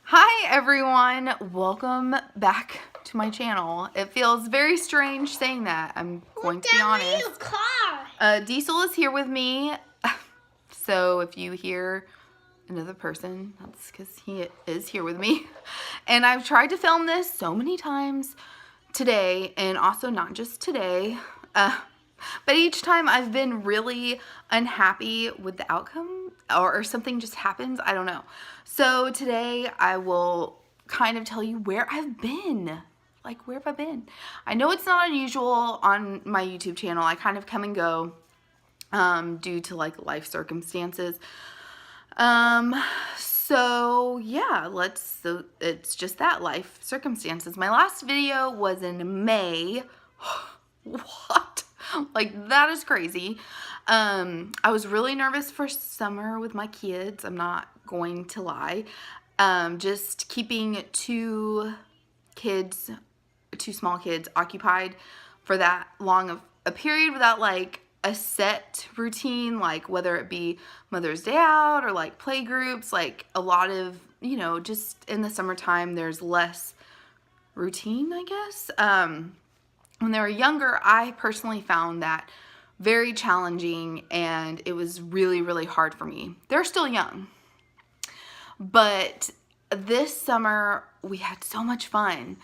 Hi everyone, welcome back to my channel. It feels very strange saying that, I'm going to be honest. Diesel is here with me, so if you hear another person, that's because he is here with me. And I've tried to film this so many times today, and also not just today, but each time I've been really unhappy with the outcome, or something just happens, I don't know. So today I will kind of tell you where I've been. Like, where have I been? I know it's not unusual on my YouTube channel. I kind of come and go due to like life circumstances. So yeah, it's just that, life circumstances. My last video was in May. What? Like, that is crazy. I was really nervous for summer with my kids. I'm not going to lie. Just keeping two small kids occupied for that long of a period without like a set routine, like whether it be Mother's Day out or like play groups, like a lot of, you know, just in the summertime there's less routine, I guess. When they were younger, I personally found that very challenging, and it was really, really hard for me. They're still young, but this summer we had so much fun.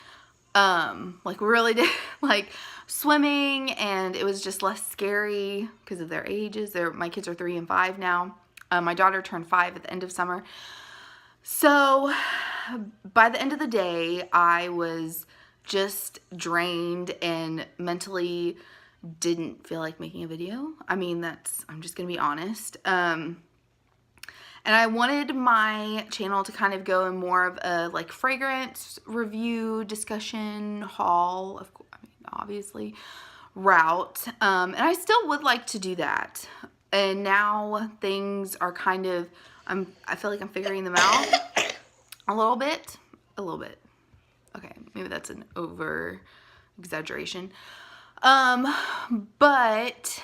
Like, we really did, like, swimming, and it was just less scary because of their ages. My kids are 3 and 5 now. My daughter turned 5 at the end of summer. So by the end of the day, I was just drained and mentally didn't feel like making a video. I mean, I'm just gonna be honest. And I wanted my channel to kind of go in more of a like fragrance review, discussion, haul, obviously, route. And I still would like to do that. And now things are kind of, I feel like I'm figuring them out a little bit. Okay, maybe that's an over exaggeration. But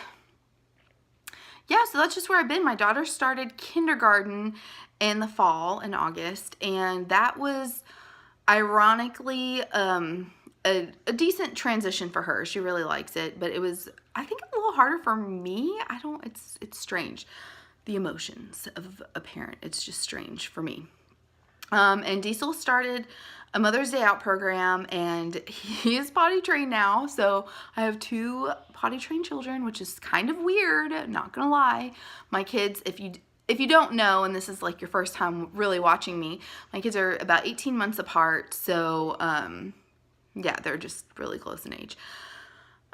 yeah, so that's just where I've been. My daughter started kindergarten in the fall, in August, and that was ironically a decent transition for her. She really likes it, but it was, I think, a little harder for me. It's strange. The emotions of a parent, it's just strange for me. And Diesel started a Mother's Day Out program, and he is potty trained now. So I have 2 potty trained children, which is kind of weird, not gonna lie. My kids, if you don't know, and this is like your first time really watching me, my kids are about 18 months apart. So yeah, they're just really close in age.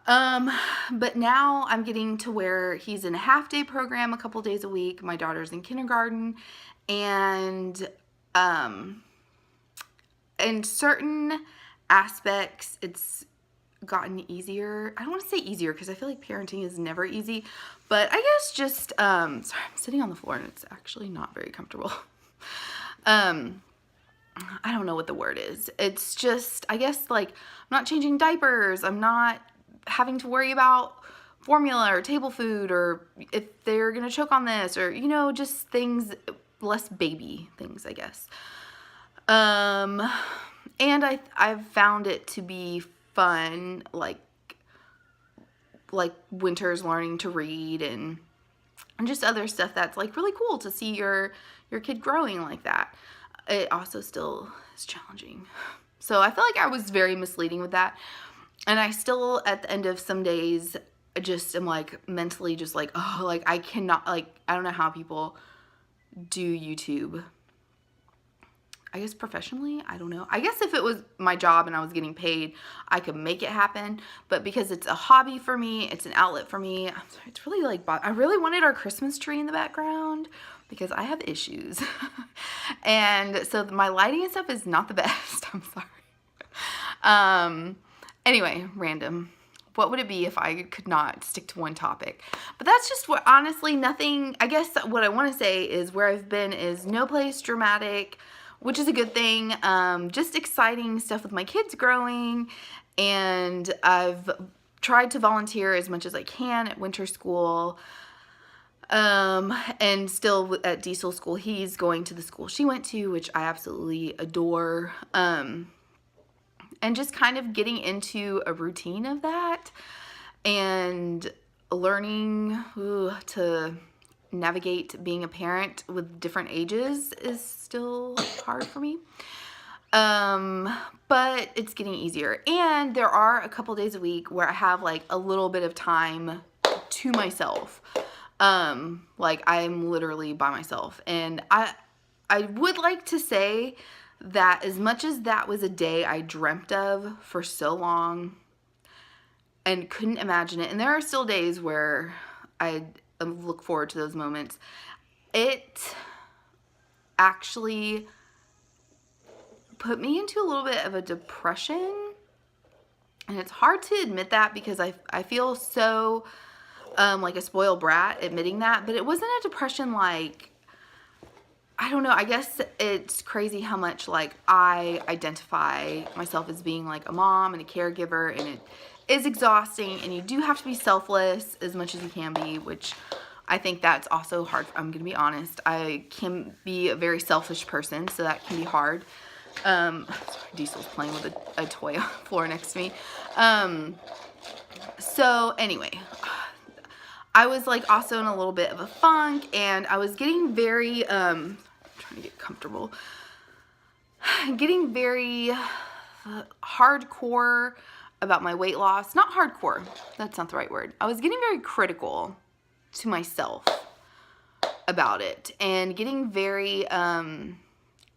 But now I'm getting to where he's in a half-day program a couple days a week. My daughter's in kindergarten, and in certain aspects it's gotten easier. I don't want to say easier because I feel like parenting is never easy, but I guess just sorry, I'm sitting on the floor and it's actually not very comfortable. I don't know what the word is. It's just, I guess, like, I'm not changing diapers, I'm not having to worry about formula or table food, or if they're gonna choke on this, or, you know, just things, less baby things, I guess. And I've found it to be fun, like Winter's learning to read, and just other stuff that's like really cool to see your kid growing like that. It also still is challenging. So I feel like I was very misleading with that. And I still, at the end of some days, just am like mentally just like, oh, like I cannot, like, I don't know how people do YouTube. I guess professionally, I don't know. I guess if it was my job and I was getting paid, I could make it happen. But because it's a hobby for me, it's an outlet for me. I'm sorry, it's really like, I really wanted our Christmas tree in the background because I have issues. And so my lighting and stuff is not the best. I'm sorry. Anyway, random. What would it be if I could not stick to one topic? But that's just what, honestly, nothing. I guess what I want to say is where I've been is no place dramatic, which is a good thing. Just exciting stuff with my kids growing, and I've tried to volunteer as much as I can at winter school. And still at diesel school, he's going to the school she went to, which I absolutely adore. And just kind of getting into a routine of that and learning to navigate being a parent with different ages is still hard for me. But it's getting easier. And there are a couple days a week where I have like a little bit of time to myself. Like I'm literally by myself. And I would like to say that as much as that was a day I dreamt of for so long and couldn't imagine it, and there are still days where I look forward to those moments, it actually put me into a little bit of a depression. And it's hard to admit that because I feel so like a spoiled brat admitting that, but it wasn't a depression like, I don't know, I guess it's crazy how much like I identify myself as being like a mom and a caregiver, and it is exhausting, and you do have to be selfless as much as you can be, which I think that's also hard. I'm gonna be honest, I can be a very selfish person, so that can be hard. Sorry, Diesel's playing with a toy on the floor next to me. So anyway, I was like also in a little bit of a funk, and I was getting very, trying to get comfortable, getting very hardcore about my weight loss. Not hardcore, that's not the right word. I was getting very critical to myself about it, and getting very,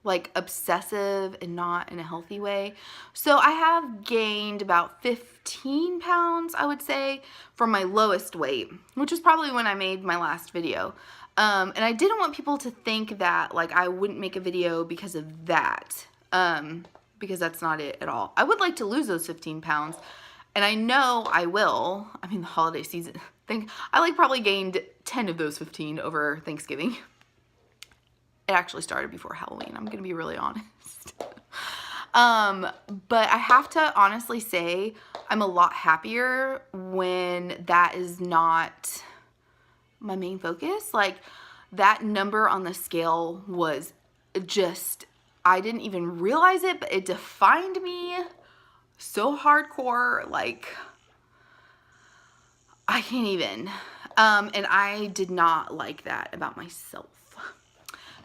like obsessive, and not in a healthy way. So I have gained about 15 pounds, I would say, from my lowest weight, which was probably when I made my last video. And I didn't want people to think that like I wouldn't make a video because of that, because that's not it at all. I would like to lose those 15 pounds, and I know I will. I mean, the holiday season, I like probably gained 10 of those 15 over Thanksgiving. It actually started before Halloween, I'm gonna be really honest. But I have to honestly say I'm a lot happier when that is not my main focus. Like, that number on the scale was just, I didn't even realize it, but it defined me so hardcore, like, I can't even. And I did not like that about myself.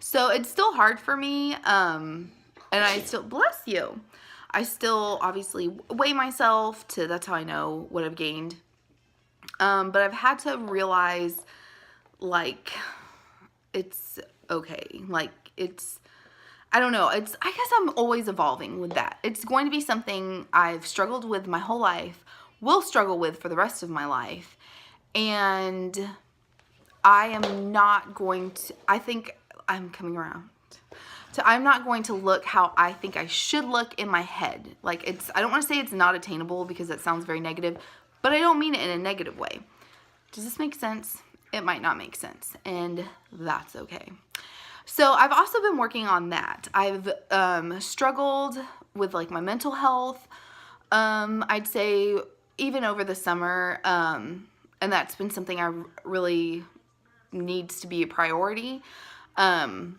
So it's still hard for me, and I still, bless you, I still obviously weigh myself that's how I know what I've gained. But I've had to realize, like, it's okay. Like, I don't know, I guess I'm always evolving with that. It's going to be something I've struggled with my whole life, will struggle with for the rest of my life, and I am not going to, I think I'm coming around. So I'm not going to look how I think I should look in my head. Like, I don't want to say it's not attainable because that sounds very negative, but I don't mean it in a negative way. Does this make sense? It might not make sense, and that's okay. So I've also been working on that. I've struggled with like my mental health, I'd say even over the summer, and that's been something I really needs to be a priority. And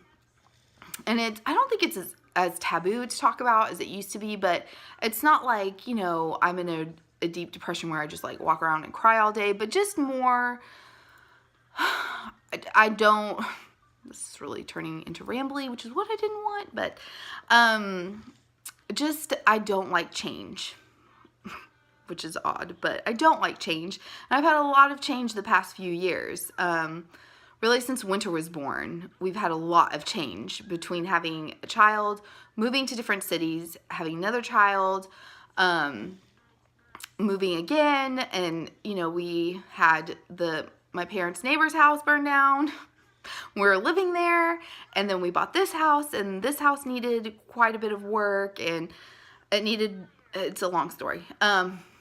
I don't think it's as taboo to talk about as it used to be, but it's not like, you know, I'm in a deep depression where I just like walk around and cry all day, but just more, I don't, this is really turning into rambly, which is what I didn't want, but, just, I don't like change, which is odd, but I don't like change. And I've had a lot of change the past few years. Really, since Winter was born, we've had a lot of change between having a child, moving to different cities, having another child, moving again, and, you know, we had my parents' neighbor's house burned down. We were living there, and then we bought this house, and this house needed quite a bit of work, and it's a long story.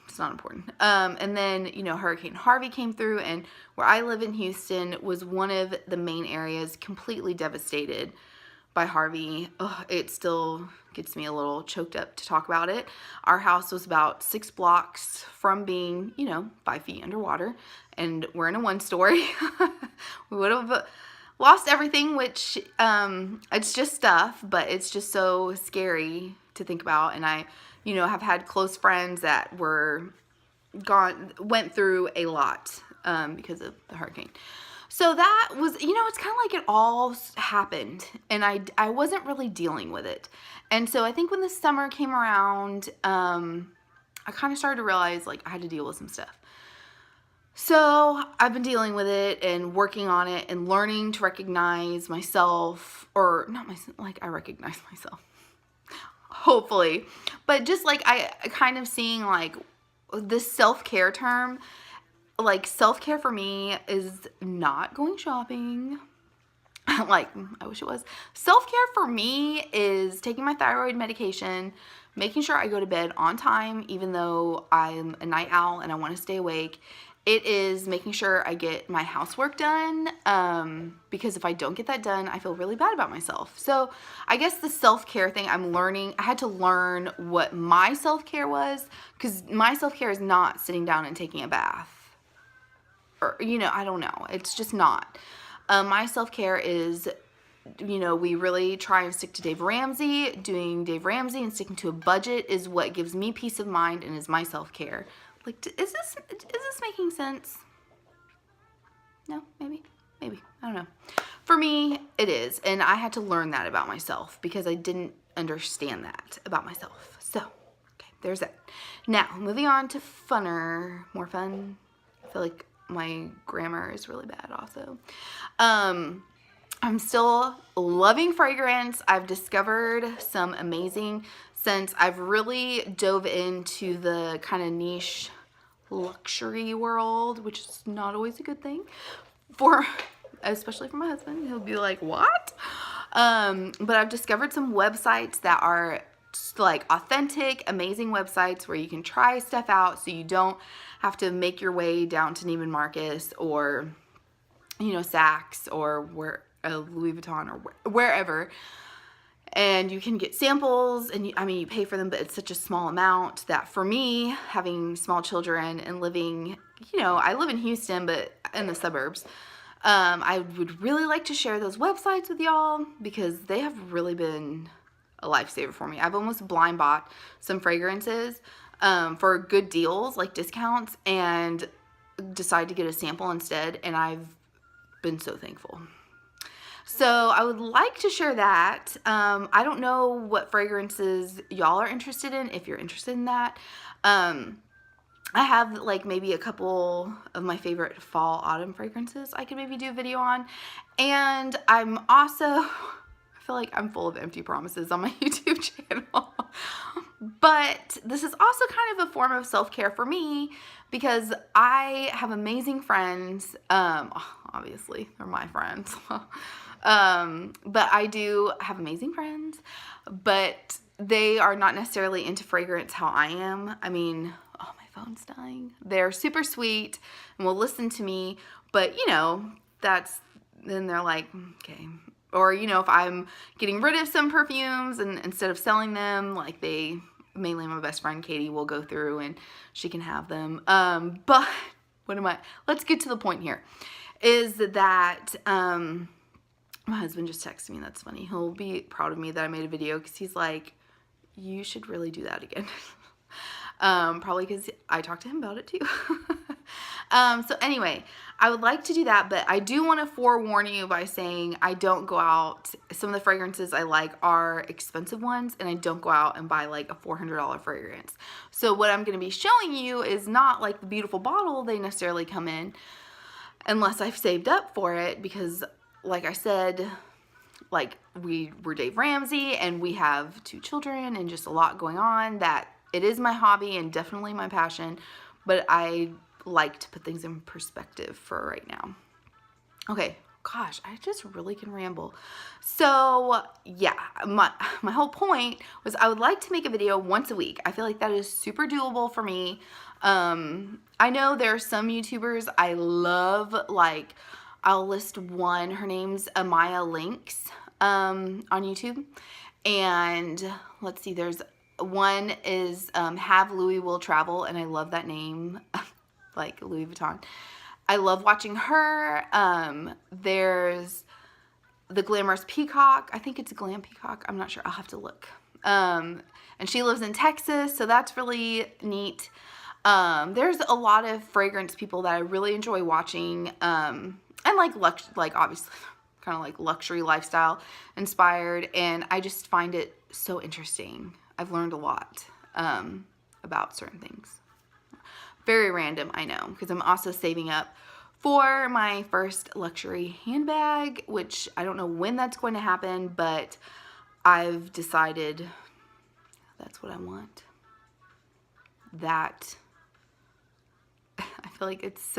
It's not important. And then, you know, Hurricane Harvey came through, and where I live in Houston was one of the main areas completely devastated by Harvey. Oh, it still gets me a little choked up to talk about it. Our house was about 6 blocks from being, you know, 5 feet underwater, and we're in a 1-story. We would have lost everything, which it's just stuff, but it's just so scary to think about. And I, have had close friends that went through a lot because of the hurricane. So that was, it's kind of like it all happened, and I wasn't really dealing with it. And so I think when the summer came around, I kind of started to realize, like, I had to deal with some stuff. So I've been dealing with it and working on it and learning to recognize myself, or not myself, like I recognize myself, hopefully, but just like I kind of seeing like this self-care term, like self-care for me is not going shopping. Like, I wish it was. Self-care for me is taking my thyroid medication, making sure I go to bed on time, even though I'm a night owl and I want to stay awake. It is making sure I get my housework done, because if I don't get that done, I feel really bad about myself. So I guess the self-care thing I'm learning, I had to learn what my self-care was, because my self-care is not sitting down and taking a bath. Or, I don't know. It's just not. My self-care is, we really try and stick to Dave Ramsey. Doing Dave Ramsey and sticking to a budget is what gives me peace of mind and is my self-care. Like, is this making sense? No, maybe. I don't know. For me, it is, and I had to learn that about myself because I didn't understand that about myself. So, okay, there's that. Now, moving on to more fun. I feel like my grammar is really bad also. I'm still loving fragrance. I've discovered some amazing scents. I've really dove into the kind of niche luxury world, which is not always a good thing especially for my husband. He'll be like, what? But I've discovered some websites that are like authentic, amazing websites where you can try stuff out so you don't have to make your way down to Neiman Marcus or, Saks or Louis Vuitton or wherever. And you can get samples, and you pay for them, but it's such a small amount that for me, having small children and living, I live in Houston, but in the suburbs, I would really like to share those websites with y'all because they have really been a lifesaver for me. I've almost blind bought some fragrances for good deals, like discounts, and decided to get a sample instead, and I've been so thankful. So I would like to share that. I don't know what fragrances y'all are interested in, if you're interested in that. I have like maybe a couple of my favorite fall autumn fragrances I could maybe do a video on. And I'm also, I feel like I'm full of empty promises on my YouTube channel. But this is also kind of a form of self-care for me because I have amazing friends. Obviously, they're my friends. But I do have amazing friends, but they are not necessarily into fragrance how I am. I mean, oh, my phone's dying. They're super sweet and will listen to me, but then they're like, okay. Or, if I'm getting rid of some perfumes and instead of selling them, like mainly my best friend Katie will go through and she can have them. But let's get to the point here, is that, my husband just texted me. That's funny. He'll be proud of me that I made a video because he's like, you should really do that again. Probably because I talked to him about it too. So anyway, I would like to do that, but I do want to forewarn you by saying I don't go out. Some of the fragrances I like are expensive ones, and I don't go out and buy like a $400 fragrance. So what I'm going to be showing you is not like the beautiful bottle they necessarily come in, unless I've saved up for it, because like I said, like we're Dave Ramsey and we have 2 children and just a lot going on that it is my hobby and definitely my passion, but I like to put things in perspective for right now. Okay, gosh, I just really can ramble. So yeah, my whole point was I would like to make a video once a week. I feel like that is super doable for me. I know there are some YouTubers I love, like I'll list one. Her name's Amaya Lynxx on YouTube. And let's see, there's one is Havelouiswilltravel, and I love that name, like Louis Vuitton. I love watching her. There's the Glampeacock. I think it's Glampeacock. I'm not sure. I'll have to look. And she lives in Texas, so that's really neat. There's a lot of fragrance people that I really enjoy watching, and like obviously kind of like luxury lifestyle inspired, and I just find it so interesting. I've learned a lot about certain things. Very random, I know, because I'm also saving up for my first luxury handbag, which I don't know when that's going to happen, but I've decided that's what I want. That, I feel like it's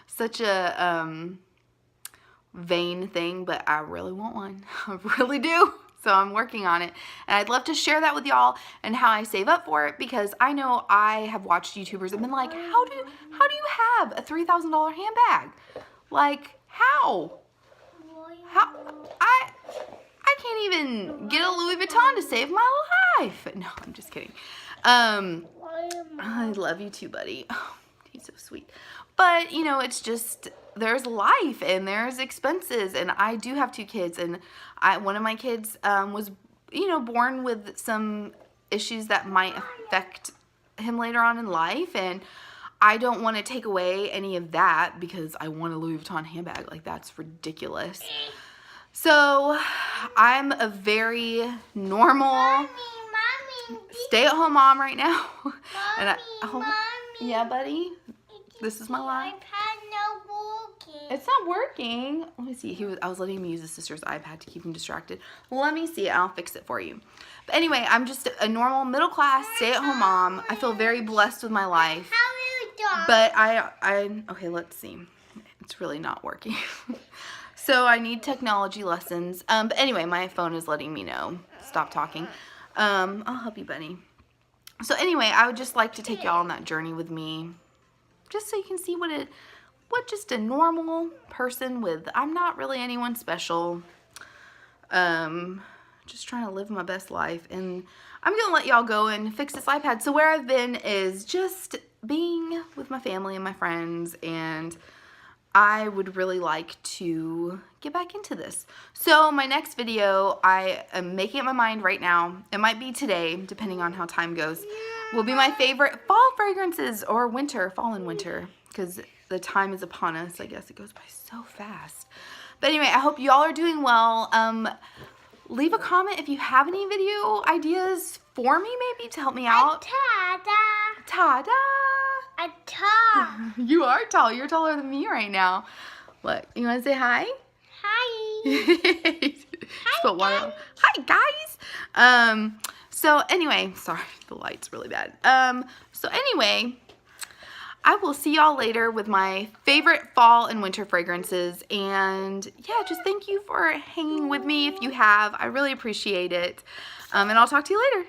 such a vain thing, but I really want one. I really do. So I'm working on it, and I'd love to share that with y'all and how I save up for it, because I know I have watched YouTubers and been like, how do you have a $3,000 handbag? Like, how I can't even get a Louis Vuitton to save my life. No, I'm just kidding. I love you too, buddy. Oh, he's so sweet. But, you know, it's just, there's life and there's expenses, and I do have 2 kids, and one of my kids was, you know, born with some issues that might affect him later on in life, and I don't want to take away any of that because I want a Louis Vuitton handbag. Like, that's ridiculous. So I'm a very normal stay-at-home mom right now. And yeah, buddy. This is my life. It's not working. Let me see. I was letting him use his sister's iPad to keep him distracted. Let me see. I'll fix it for you. But anyway, I'm just a normal middle-class stay-at-home mom. I feel very blessed with my life. But okay, let's see. It's really not working. So I need technology lessons. But anyway, my phone is letting me know. Stop talking. I'll help you, Bunny. So anyway, I would just like to take y'all on that journey with me, just so you can see what just a normal person with. I'm not really anyone special. Just trying to live my best life, and I'm gonna let y'all go and fix this iPad. So where I've been is just being with my family and my friends, and I would really like to get back into this. So my next video, I am making up my mind right now. It might be today, depending on how time goes. Will be my favorite fall fragrances, or fall and winter, because the time is upon us. I guess it goes by so fast. But anyway, I hope y'all are doing well. Leave a comment if you have any video ideas for me, maybe to help me out. Ta-da! Ta-da! I'm tall. You are tall. You're taller than me right now. What? You want to say hi? Hi. Spilled water. Hi, guys. So anyway, sorry, the light's really bad. So anyway, I will see y'all later with my favorite fall and winter fragrances. And yeah, just thank you for hanging with me if you have. I really appreciate it. And I'll talk to you later.